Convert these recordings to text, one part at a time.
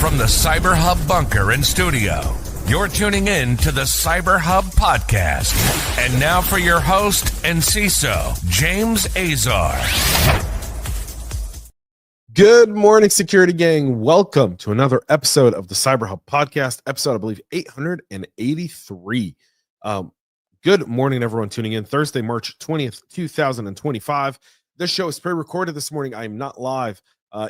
From the CyberHub bunker and studio, you're tuning in to the CyberHub Podcast. And now for your host and CISO, James Azar. Good morning, security gang. Welcome to another episode of the CyberHub Podcast, episode, I believe, 883. Good morning, everyone tuning in. Thursday, March 20th, 2025. This show is pre-recorded this morning. I am not live,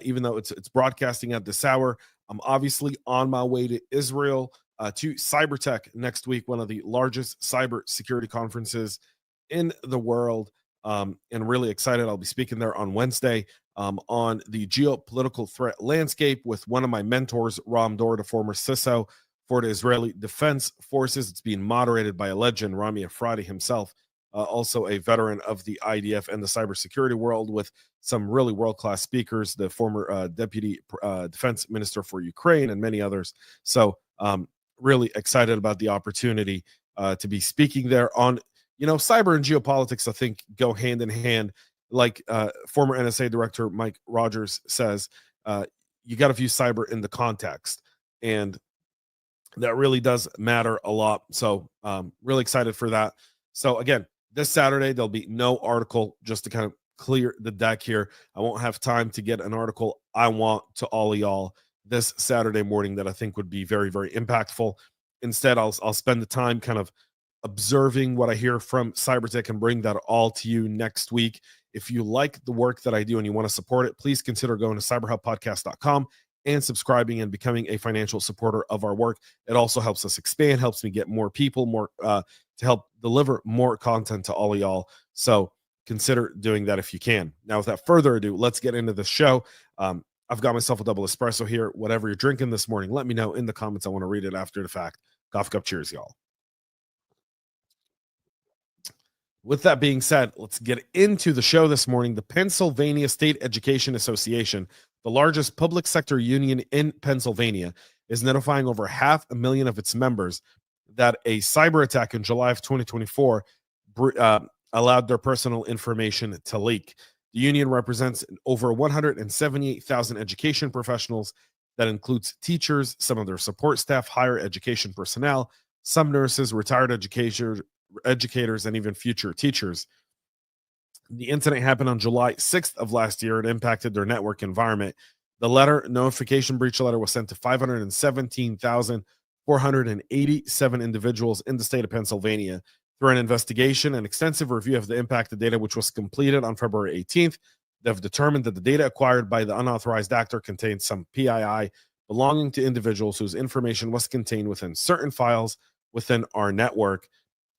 even though it's broadcasting at this hour. I'm obviously on my way to Israel to CyberTech next week, one of the largest cybersecurity conferences in the world, and really excited. I'll be speaking there on Wednesday on the geopolitical threat landscape with one of my mentors, Ram Dor, the former CISO for the Israeli Defense Forces. It's being moderated by a legend, Rami Efrati himself, also a veteran of the IDF and the cybersecurity world, with some really world-class speakers, the former deputy defense minister for Ukraine and many others. So really excited about the opportunity to be speaking there on, cyber and geopolitics, I think, go hand in hand. Like former NSA director Mike Rogers says, you got to view cyber in the context. And that really does matter a lot. So really excited for that. So again, this Saturday, there'll be no article, just to kind of clear the deck here. I won't have time to get an article I want to all of y'all this Saturday morning that I think would be very, very impactful. Instead, I'll spend the time kind of observing what I hear from CyberTech and bring that all to you next week. If you like the work that I do and you want to support it, please consider going to cyberhubpodcast.com and subscribing and becoming a financial supporter of our work. It also helps us expand, helps me get more people, to help deliver more content to all of y'all. So consider doing that if you can. Now, without further ado, let's get into the show. I've got myself a double espresso here. Whatever you're drinking this morning, let me know in the comments. I want to read it after the fact. Coffee cup cheers, y'all. With that being said, let's get into the show this morning. The Pennsylvania State Education Association, the largest public sector union in Pennsylvania, is notifying over 500,000 of its members that a cyber attack in July of 2024 allowed their personal information to leak. The union represents over 178,000 education professionals. That includes teachers, some of their support staff, higher education personnel, some nurses, retired educators, and even future teachers. The incident happened on July 6th of last year. It impacted their network environment. The notification breach letter was sent to 517,487 individuals in the state of Pennsylvania. Through an investigation and extensive review of the impacted data, which was completed on February 18th, they've determined that the data acquired by the unauthorized actor contained some PII belonging to individuals whose information was contained within certain files within our network.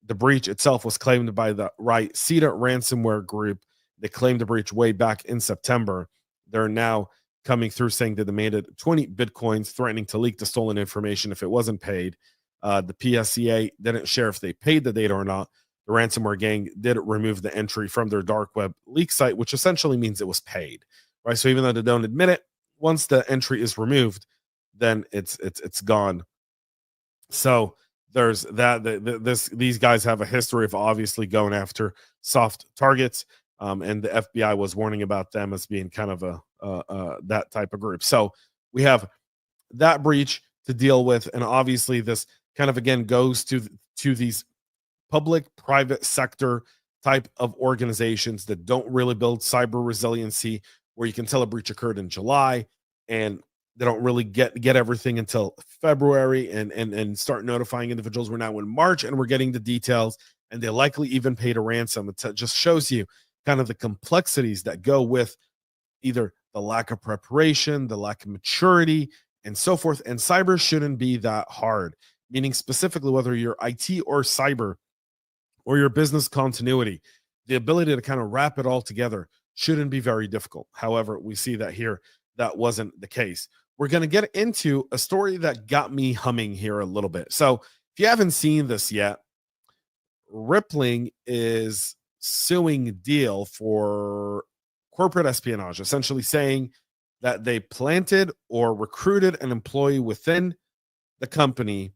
The breach itself was claimed by the CISO ransomware group. They claimed the breach way back in September. They're now coming through saying they demanded 20 Bitcoins, threatening to leak the stolen information if it wasn't paid. The PSCA didn't share if they paid the data or not. The ransomware gang did remove the entry from their dark web leak site, which essentially means it was paid, right? So even though they don't admit it, once the entry is removed, then it's gone. So there's that. These guys have a history of obviously going after soft targets, and the FBI was warning about them as being kind of that type of group. So we have that breach to deal with, and obviously this kind of again goes to these public-private sector type of organizations that don't really build cyber resiliency, where you can tell a breach occurred in July and they don't really get everything until February and start notifying individuals. We're now in March and we're getting the details, and they likely even paid a ransom. It just shows you kind of the complexities that go with either the lack of preparation, the lack of maturity, and so forth. And cyber shouldn't be that hard, meaning specifically whether you're IT or cyber or your business continuity, the ability to kind of wrap it all together shouldn't be very difficult. However, we see that here, that wasn't the case. We're going to get into a story that got me humming here a little bit. So if you haven't seen this yet, Rippling is suing Deal for corporate espionage, essentially saying that they planted or recruited an employee within the company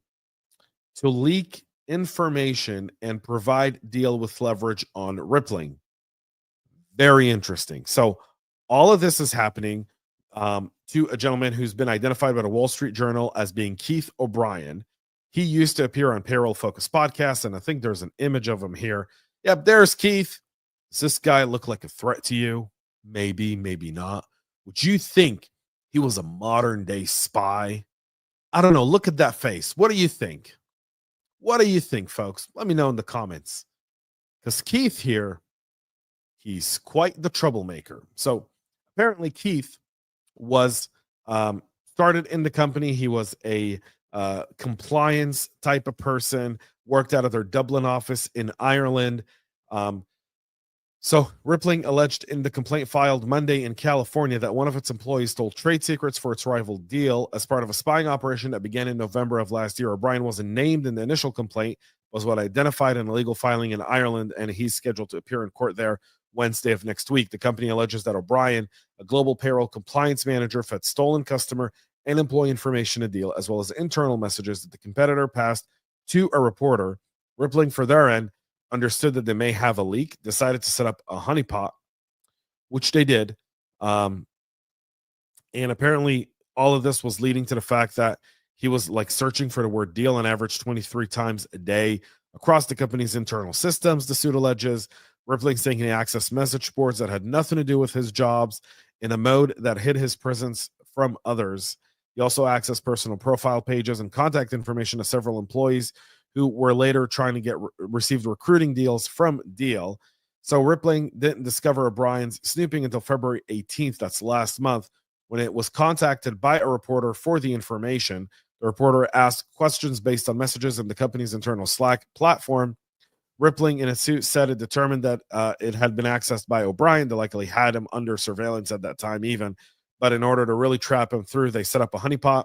to leak information and provide Deal with leverage on Rippling. Very interesting. So all of this is happening. to a gentleman who's been identified by the Wall Street Journal as being Keith O'Brien. He used to appear on Payroll Focus Podcast, and I think there's an image of him here. Yep, there's Keith. Does this guy look like a threat to you? Maybe, maybe not. Would you think he was a modern day spy? I don't know. Look at that face. What do you think? What do you think, folks? Let me know in the comments. Because Keith here, he's quite the troublemaker. So apparently Keith was started in the company. He was a compliance type of person, worked out of their Dublin office in Ireland. So Rippling alleged in the complaint filed Monday in California that one of its employees stole trade secrets for its rival Deal as part of a spying operation that began in November of last year. O'Brien wasn't named in the initial complaint, was what identified an illegal filing in Ireland, and he's scheduled to appear in court there Wednesday of next week. The company alleges that O'Brien, a global payroll compliance manager, fed stolen customer and employee information to Deal, as well as internal messages that the competitor passed to a reporter. Rippling, for their end, understood that they may have a leak, decided to set up a honeypot, which they did. And apparently all of this was leading to the fact that he was like searching for the word deal on average 23 times a day across the company's internal systems, the suit alleges. Rippling saying he accessed message boards that had nothing to do with his jobs in a mode that hid his presence from others. He also accessed personal profile pages and contact information of several employees who were later trying to get received recruiting deals from Deal. So Rippling didn't discover O'Brien's snooping until February 18th, that's last month, when it was contacted by a reporter for the information. The reporter asked questions based on messages in the company's internal Slack platform. Rippling, in a suit, said it determined that it had been accessed by O'Brien. They likely had him under surveillance at that time even. But in order to really trap him through, they set up a honeypot.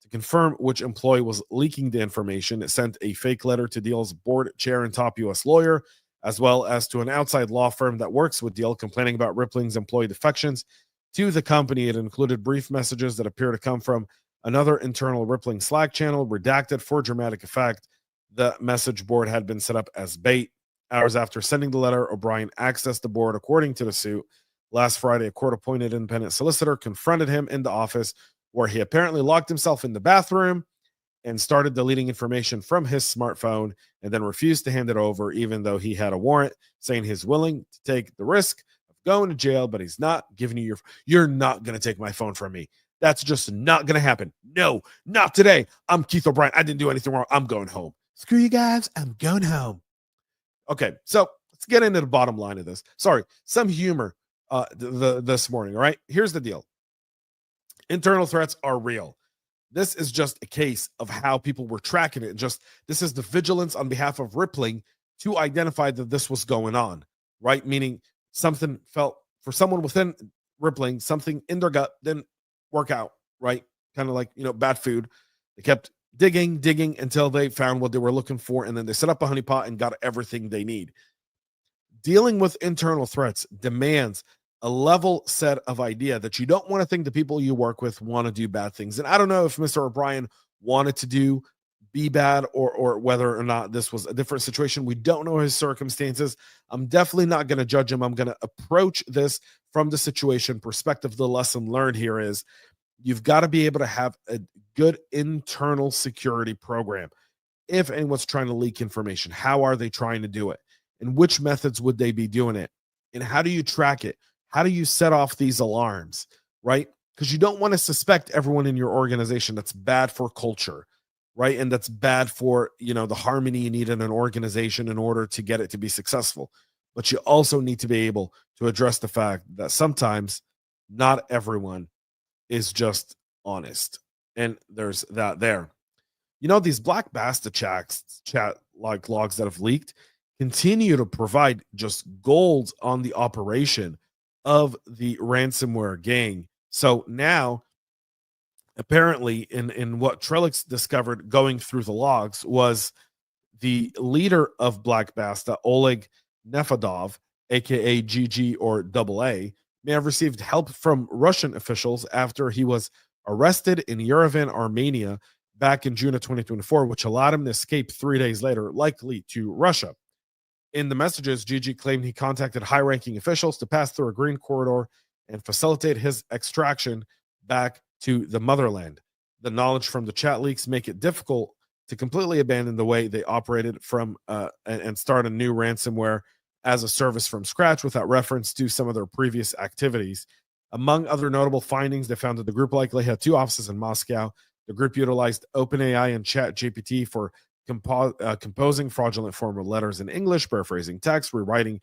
To confirm which employee was leaking the information, it sent a fake letter to Deal's board chair and top U.S. lawyer, as well as to an outside law firm that works with Deal, complaining about Rippling's employee defections to the company. It included brief messages that appear to come from another internal Rippling Slack channel, redacted for dramatic effect. The message board had been set up as bait. Hours after sending the letter, O'Brien accessed the board, according to the suit. Last Friday, a court-appointed independent solicitor confronted him in the office, where he apparently locked himself in the bathroom and started deleting information from his smartphone and then refused to hand it over, even though he had a warrant, saying he's willing to take the risk of going to jail, but he's not giving you you're not going to take my phone from me. That's just not going to happen. No, not today. I'm Keith O'Brien. I didn't do anything wrong. I'm going home. Screw you guys. I'm going home. Okay, so let's get into the bottom line of this. Sorry, some humor this morning, all right? Here's the deal. Internal threats are real. This is just a case of how people were tracking it. This is the vigilance on behalf of Rippling to identify that this was going on, right? Meaning something felt for someone within Rippling, something in their gut didn't work out, right? Kind of like, bad food. They kept digging until they found what they were looking for, and then they set up a honeypot and got everything they need. Dealing with internal threats demands a level set of idea that you don't want to think the people you work with want to do bad things. And I don't know if Mr. O'Brien wanted to be bad or whether or not this was a different situation. We don't know his circumstances. I'm definitely not going to judge him. I'm going to approach this from the situation perspective. The lesson learned here is you've got to be able to have a good internal security program. If anyone's trying to leak information, how are they trying to do it? And which methods would they be doing it? And how do you track it? How do you set off these alarms, right? Because you don't want to suspect everyone in your organization. That's bad for culture, right? And that's bad for, the harmony you need in an organization in order to get it to be successful. But you also need to be able to address the fact that sometimes not everyone is just honest. And there's that there. These Black Basta chat like logs that have leaked continue to provide just gold on the operation of the ransomware gang. So now, apparently, in what Trellix discovered going through the logs was the leader of Black Basta, Oleg Nefedov, aka GG or AA, may have received help from Russian officials after he was arrested in Yerevan, Armenia, back in June of 2024, which allowed him to escape 3 days later, likely to Russia. In the messages, Gigi claimed he contacted high-ranking officials to pass through a green corridor and facilitate his extraction back to the motherland. The knowledge from the chat leaks make it difficult to completely abandon the way they operated from and start a new ransomware as a service from scratch without reference to some of their previous activities. Among other notable findings, they found that the group likely had 2 offices in Moscow. The group utilized OpenAI and ChatGPT for composing fraudulent formal letters in English, paraphrasing text, rewriting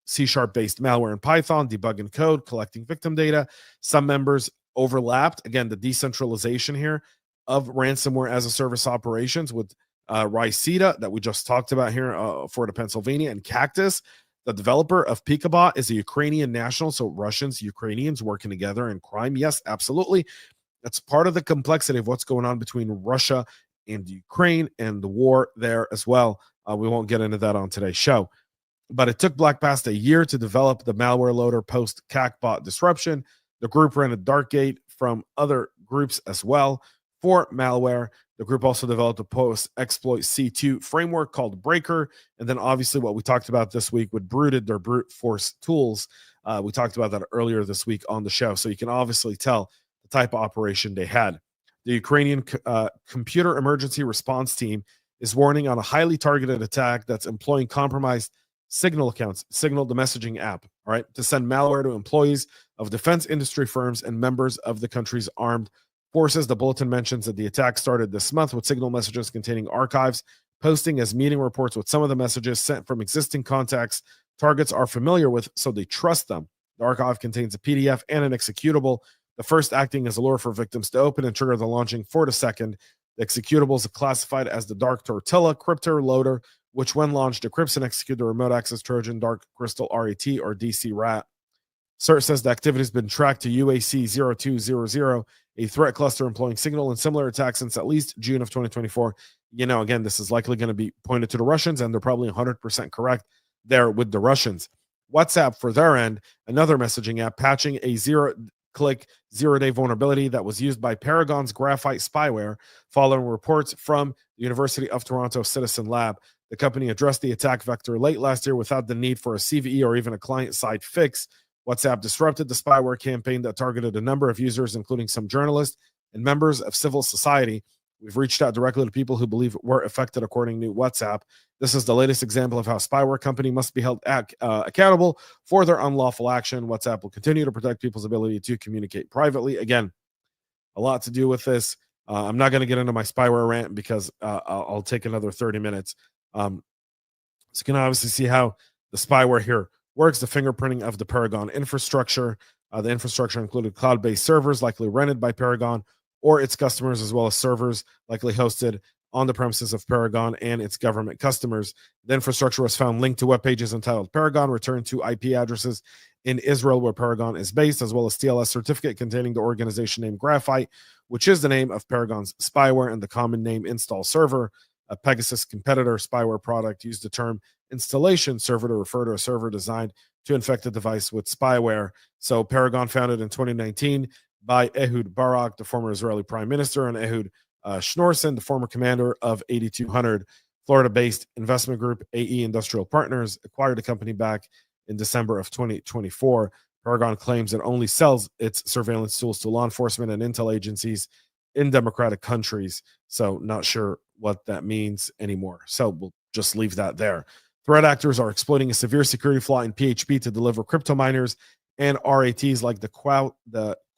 C#-based malware in Python, debugging code, collecting victim data. Some members overlapped. Again, the decentralization here of ransomware as a service operations with Rysita that we just talked about here for the Pennsylvania, and Cactus. The developer of Pikabot is a Ukrainian national, so Russians, Ukrainians working together in crime. Yes, absolutely. That's part of the complexity of what's going on between Russia and Ukraine and the war there as well. We won't get into that on today's show. But it took Basta a year to develop the malware loader post-Cacbot disruption. The group ran a Darkgate from other groups as well for malware. The group also developed a post-exploit C2 framework called Breaker. And then obviously what we talked about this week with Brooded, their brute force tools. We talked about that earlier this week on the show. So you can obviously tell the type of operation they had. The Ukrainian Computer Emergency Response Team is warning on a highly targeted attack that's employing compromised Signal accounts, Signal, the messaging app, all right, to send malware to employees of defense industry firms and members of the country's armed forces. The bulletin mentions that the attack started this month with Signal messages containing archives, posting as meeting reports with some of the messages sent from existing contacts targets are familiar with, so they trust them. The archive contains a PDF and an executable, the first acting as a lure for victims to open and trigger the launching for the second. The executable is classified as the Dark Tortilla Crypto Loader, which when launched decrypts and executes the remote access Trojan Dark Crystal RAT or DC RAT. CERT says the activity has been tracked to UAC 0200, a threat cluster employing Signal and similar attacks since at least June of 2024. You know, again, this is likely going to be pointed to the Russians, and they're probably 100% correct there with the Russians. WhatsApp, for their end, another messaging app, patching a zero-click, zero-day vulnerability that was used by Paragon's graphite spyware following reports from the University of Toronto Citizen Lab. The company addressed the attack vector late last year without the need for a CVE or even a client-side fix. WhatsApp disrupted the spyware campaign that targeted a number of users, including some journalists and members of civil society. We've reached out directly to people who believe were affected, according to WhatsApp. This is the latest example of how a spyware company must be held accountable for their unlawful action. WhatsApp will continue to protect people's ability to communicate privately. Again, a lot to do with this. I'm not going to get into my spyware rant because I'll take another 30 minutes. So you can obviously see how the spyware here works. The fingerprinting of the Paragon infrastructure. The infrastructure included cloud-based servers likely rented by Paragon or its customers, as well as servers likely hosted on the premises of Paragon and its government customers. The infrastructure was found linked to web pages entitled Paragon, returned to IP addresses in Israel where Paragon is based, as well as TLS certificate containing the organization name Graphite, which is the name of Paragon's spyware, and the common name install server. A Pegasus competitor spyware product used the term installation server to refer to a server designed to infect a device with spyware. So Paragon, founded in 2019 by Ehud Barak, the former Israeli prime minister, and Ehud Schnorson, the former commander of 8200, Florida-based investment group AE Industrial Partners, acquired the company back in December of 2024. Paragon claims it only sells its surveillance tools to law enforcement and intel agencies in democratic countries. So not sure what that means anymore. So we'll just leave that there. Threat actors are exploiting a severe security flaw in PHP to deliver crypto miners and RATs like the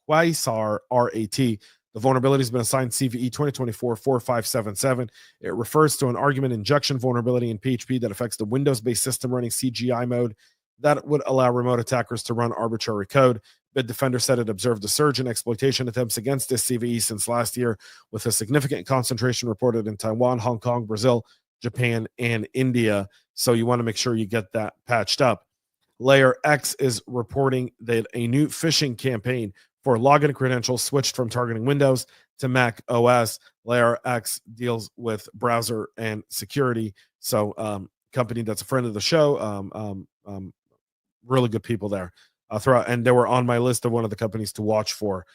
Quasar RAT. The vulnerability has been assigned CVE 2024-4577. It refers to an argument injection vulnerability in PHP that affects the Windows-based system running CGI mode that would allow remote attackers to run arbitrary code. Bitdefender said it observed a surge in exploitation attempts against this CVE since last year, with a significant concentration reported in Taiwan, Hong Kong, Brazil, Japan, and India. So you want to make sure you get that patched up. Layer X is reporting that a new phishing campaign for login credentials switched from targeting Windows to Mac OS. Layer X deals with browser and security. So company that's a friend of the show, really good people there. And they were on my list of one of the companies to watch for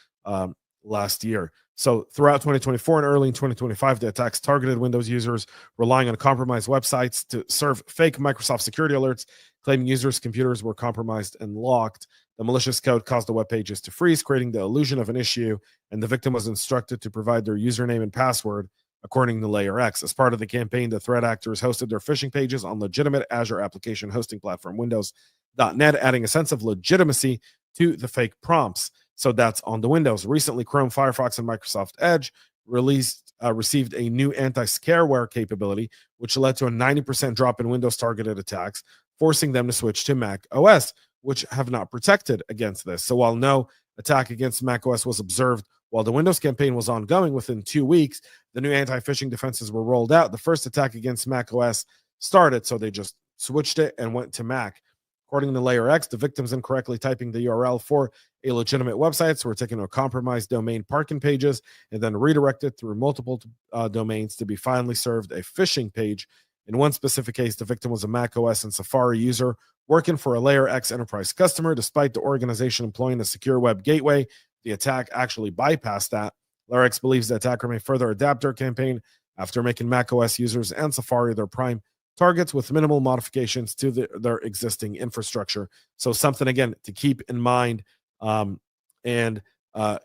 last year. So throughout 2024 and early in 2025, the attacks targeted Windows users relying on compromised websites to serve fake Microsoft security alerts, claiming users' computers were compromised and locked. The malicious code caused the web pages to freeze, creating the illusion of an issue, and the victim was instructed to provide their username and password according to Layer X. As part of the campaign, the threat actors hosted their phishing pages on legitimate Azure application hosting platform Windows.net, adding a sense of legitimacy to the fake prompts. So that's on the Windows. Recently, Chrome, Firefox, and Microsoft Edge received a new anti-scareware capability, which led to a 90% drop in Windows targeted attacks, forcing them to switch to Mac OS, which have not protected against this. So while no attack against Mac OS was observed while the Windows campaign was ongoing, within 2 weeks, the new anti-phishing defenses were rolled out. The first attack against Mac OS started, so they just switched it and went to Mac. According to Layer X, the victims incorrectly typing the URL for a legitimate website, so we're taken to a compromised domain parking pages and then redirected through multiple domains to be finally served a phishing page. In one specific case, the victim was a Mac OS and Safari user working for a Layer X enterprise customer. Despite the organization employing a secure web gateway, the attack actually bypassed that. Layer X believes the attacker may further adapt their campaign after making Mac OS users and Safari their prime targets with minimal modifications to their existing infrastructure. So something, again, to keep in mind and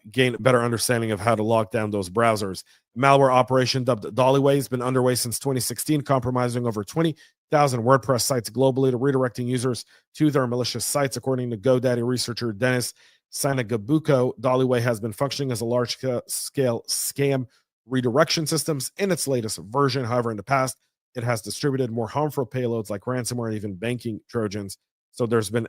gain a better understanding of how to lock down those browsers. Malware operation dubbed Dollyway has been underway since 2016, compromising over 20,000 WordPress sites globally to redirecting users to their malicious sites. According to GoDaddy researcher Dennis Sanagabuko, Dollyway has been functioning as a large-scale scam redirection systems in its latest version. However, in the past, it has distributed more harmful payloads like ransomware and even banking Trojans. So there's been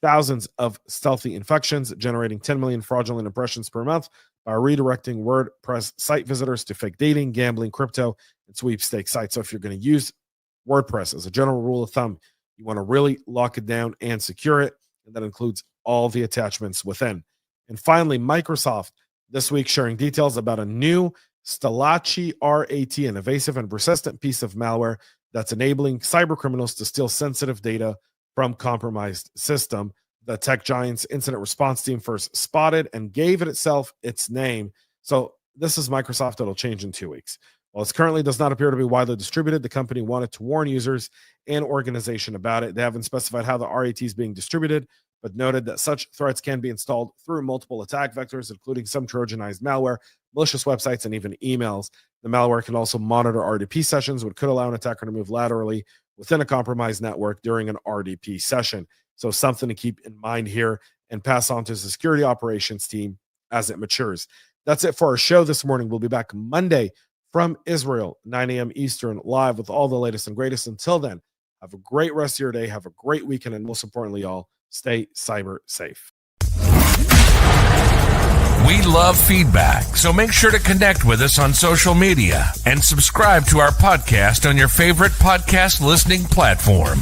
thousands of stealthy infections, generating 10 million fraudulent impressions per month by redirecting WordPress site visitors to fake dating, gambling, crypto, and sweepstakes sites. So if you're going to use WordPress as a general rule of thumb, you want to really lock it down and secure it. And that includes all the attachments within. And finally, Microsoft this week sharing details about a new Stalachi RAT, an evasive and persistent piece of malware that's enabling cyber criminals to steal sensitive data from compromised system. The tech giant's incident response team first spotted and gave it itself its name. So this is Microsoft. It'll change in 2 weeks. While it currently does not appear to be widely distributed, the company wanted to warn users and organization about it. They haven't specified how the RAT is being distributed, but noted that such threats can be installed through multiple attack vectors, including some Trojanized malware, malicious websites, and even emails. The malware can also monitor RDP sessions, which could allow an attacker to move laterally within a compromised network during an RDP session. So something to keep in mind here and pass on to the security operations team as it matures. That's it for our show this morning. We'll be back Monday from Israel, 9 a.m. Eastern, live with all the latest and greatest. Until then, have a great rest of your day. Have a great weekend. And most importantly, y'all, stay cyber safe. We love feedback, so make sure to connect with us on social media and subscribe to our podcast on your favorite podcast listening platform.